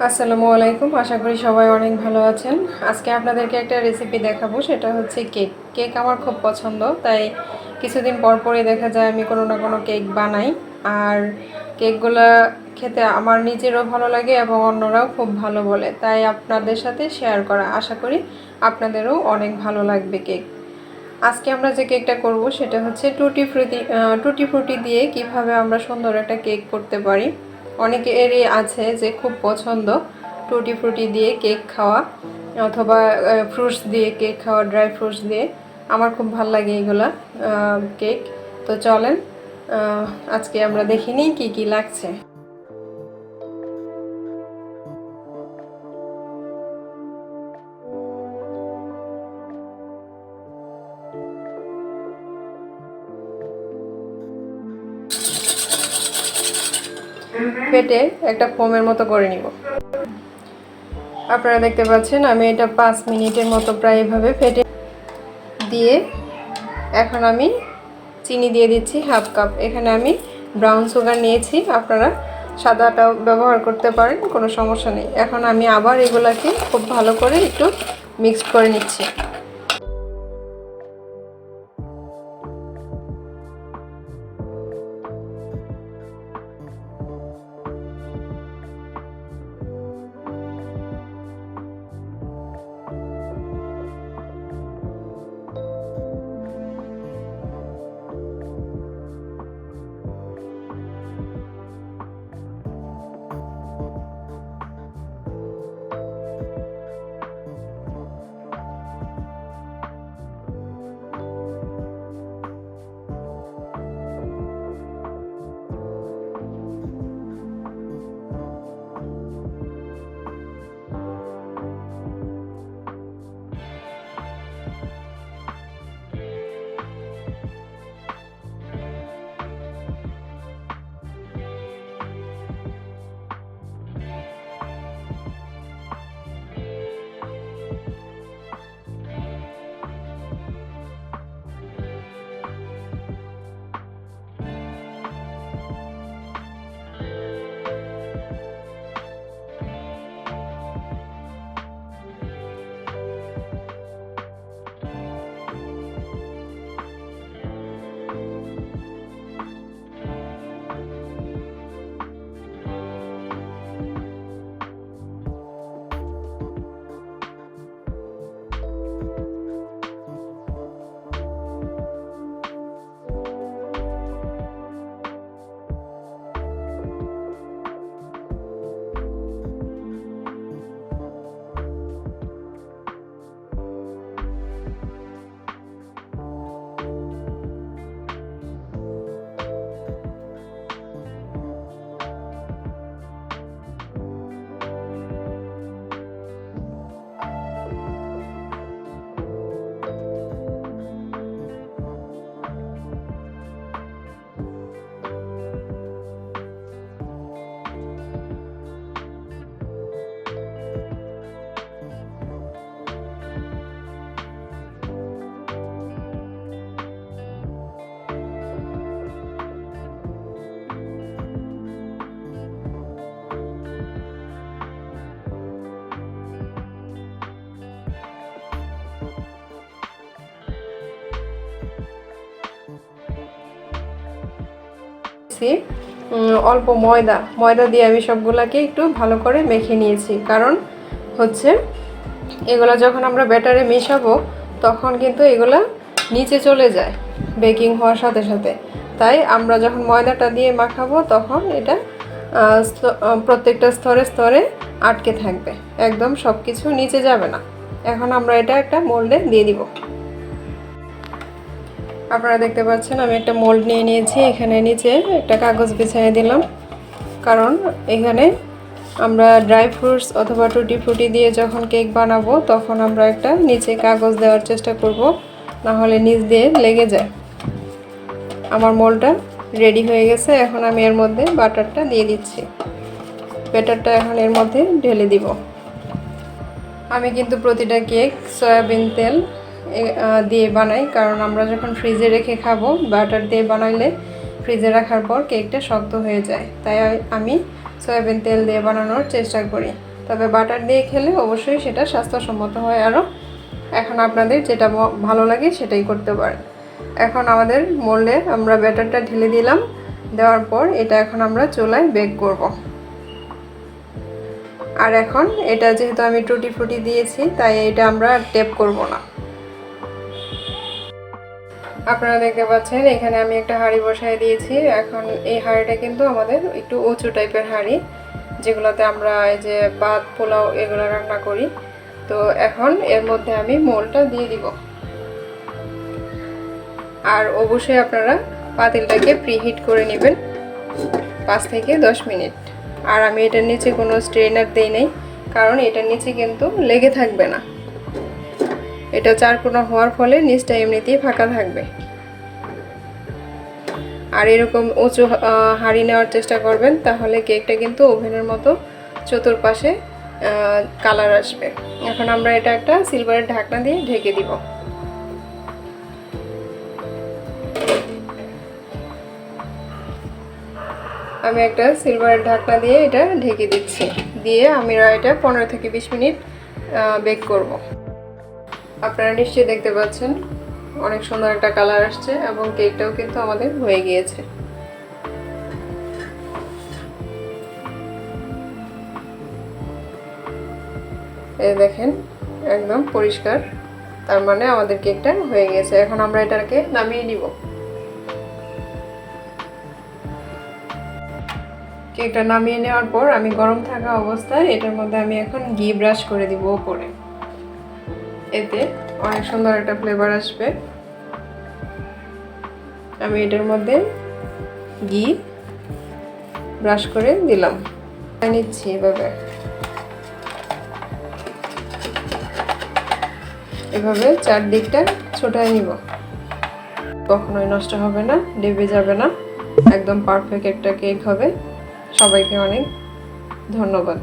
আসসালামু আলাইকুম। আশা করি সবাই অনেক ভালো আছেন। আজকে আপনাদেরকে একটা রেসিপি দেখাবো, সেটা হচ্ছে কেক। কেক আমার খুব পছন্দ, তাই কিছুদিন পর পরই দেখা যায় আমি কোনো না কোনো কেক বানাই। আর কেকগুলা খেতে আমার নিজেরও ভালো লাগে এবং অন্যরাও খুব ভালো বলে, তাই আপনাদের সাথে শেয়ার করা। আশা করি আপনাদেরও অনেক ভালো লাগবে কেক। আজকে আমরা যে কেকটা করব সেটা হচ্ছে টুটি ফ্রুটি দিয়ে কিভাবে আমরা সুন্দর একটা কেক করতে পারি। অনেকেরই আছে যে খুব পছন্দ টুটি ফ্রুটি দিয়ে কেক খাওয়া অথবা ফ্রুটস দিয়ে কেক খাওয়া, ড্রাই ফ্রুটস দিয়ে। আমার খুব ভালো লাগে এগুলা কেক। তো চলেন আজকে আমরা দেখে নিই কী কী লাগছে। ফেটে একটা ফোমের মতো করে নিব। আপনারা দেখতে পাচ্ছেন আমি এটা 5 মিনিটের মতো প্রায় এভাবে ফেটে দিয়ে এখন আমি চিনি দিয়ে দিচ্ছি হাফ কাপ। এখানে আমি ব্রাউন সুগার নিয়েছি, আপনারা সাদাটাও ব্যবহার করতে পারেন, কোনো সমস্যা নেই। এখন আমি আবার এগুলাকে খুব ভালো করে একটু মিক্সড করে নিচ্ছি। অল্প ময়দা দিয়ে আমি সবগুলাকে একটু ভালো করে মেখে নিয়েছি, কারণ হচ্ছে এগুলা যখন আমরা ব্যাটারে মেশাবো তখন কিন্তু এগুলা নিচে চলে যায় বেকিং হওয়ার সাথে সাথে। তাই আমরা যখন ময়দাটা দিয়ে মাখাবো তখন এটা প্রত্যেকটা স্তরে স্তরে আটকে থাকবে, একদম সব কিছু নিচে যাবে না। এখন আমরা এটা একটা মোল্ডে দিয়ে দিব। আপনারা দেখতে পাচ্ছেন আমি একটা মোল্ড নিয়ে নিয়েছি। এখানে নিচে একটা কাগজ বিছিয়ে দিলাম, কারণ এখানে আমরা ড্রাই ফ্রুটস অথবা টুটি ফ্রুটি দিয়ে যখন কেক বানাবো তখন আমরা একটা নিচে কাগজ দেওয়ার চেষ্টা করব, না হলে নিচ দিয়ে লেগে যায়। আমার মোল্ডটা রেডি হয়ে গেছে। এখন আমি এর মধ্যে বাটারটা দিয়ে দিচ্ছি। ব্যাটারটা এখন এর মধ্যে ঢেলে দিব। আমি কিন্তু প্রতিটা কেক সয়াবিন তেল দিয়ে বানাই, কারণ আমরা যখন ফ্রিজে রেখে খাবো, বাটার দিয়ে বানাইলে ফ্রিজে রাখার পর কেকটা শক্ত হয়ে যায়। তাই আমি সয়াবিন তেল দিয়ে বানানোর চেষ্টা করি। তবে বাটার দিয়ে খেলে অবশ্যই সেটা স্বাস্থ্যসম্মত হয় আরও। এখন আপনাদের যেটা ভালো লাগে সেটাই করতে পারেন। এখন আমাদের মোল্ডে আমরা ব্যাটারটা ঢেলে দিলাম, দেওয়ার পর এটা এখন আমরা চুলায় বেক করব। আর এখন এটা যেহেতু আমি টুটি ফ্রুটি দিয়েছি তাই এটা আমরা টেপ করব না। আপনারা দেখতে পাচ্ছেন এখানে আমি একটা হাঁড়ি বসায় দিয়েছি। এখন এই হাঁড়িটা কিন্তু আমাদের একটু উঁচু টাইপের হাঁড়ি, যেগুলোতে আমরা এই যে ভাত পোলাও এগুলো রান্না করি। তো এখন এর মধ্যে আমি মোলটা দিয়ে দিব। আর অবশ্যই আপনারা পাতিলটাকে প্রিহিট করে নেবেন 5 থেকে 10 মিনিট। আর আমি এটার নিচে কোনো স্ট্রেনার দেই নাই, কারণ এটার নিচে কিন্তু লেগে থাকবে না। এটা চারকোনা হওয়ার ফলে নিচটা এমনিতেই ফাঁকা থাকবে। আর এরকম উঁচু হাঁড়ি নেওয়ার চেষ্টা করবেন, তাহলে কেকটা কিন্তু ওভেনের মতো চতুর্পাশে কালার আসবে। এখন আমরা এটা একটা সিলভারের ঢাকনা দিয়ে ঢেকে দিব। আমি একটা সিলভারের ঢাকনা দিয়ে এটা ঢেকে দিচ্ছি, দিয়ে আমি এটা 15 থেকে 20 মিনিট বেক করব। আপনারা নিশ্চয়ই দেখতে পাচ্ছেন অনেক সুন্দর একটা কালার আসছে এবং কেকটাও কিন্তু আমাদের হয়ে গিয়েছে। এই দেখেন একদম পরিষ্কার, তার মানে আমাদের কেকটা হয়ে গেছে। এখন আমরা এটাকে নামিয়ে নিব। কেকটা নামিয়ে নেওয়ার পর আমি গরম থাকা অবস্থায় এটার মধ্যে আমি এখন ঘি ব্রাশ করে দিব উপরে। এতে অনেক সুন্দর একটা ফ্লেভার আসবে। আমি এটার মধ্যে ঘি ব্রাশ করে দিলাম, নিচ্ছি এভাবে চারদিকটা ছোটায় নিব। কখনোই নষ্ট হবে না, ডেবে যাবে না, একদম পারফেক্ট একটা কেক হবে। সবাইকে অনেক ধন্যবাদ।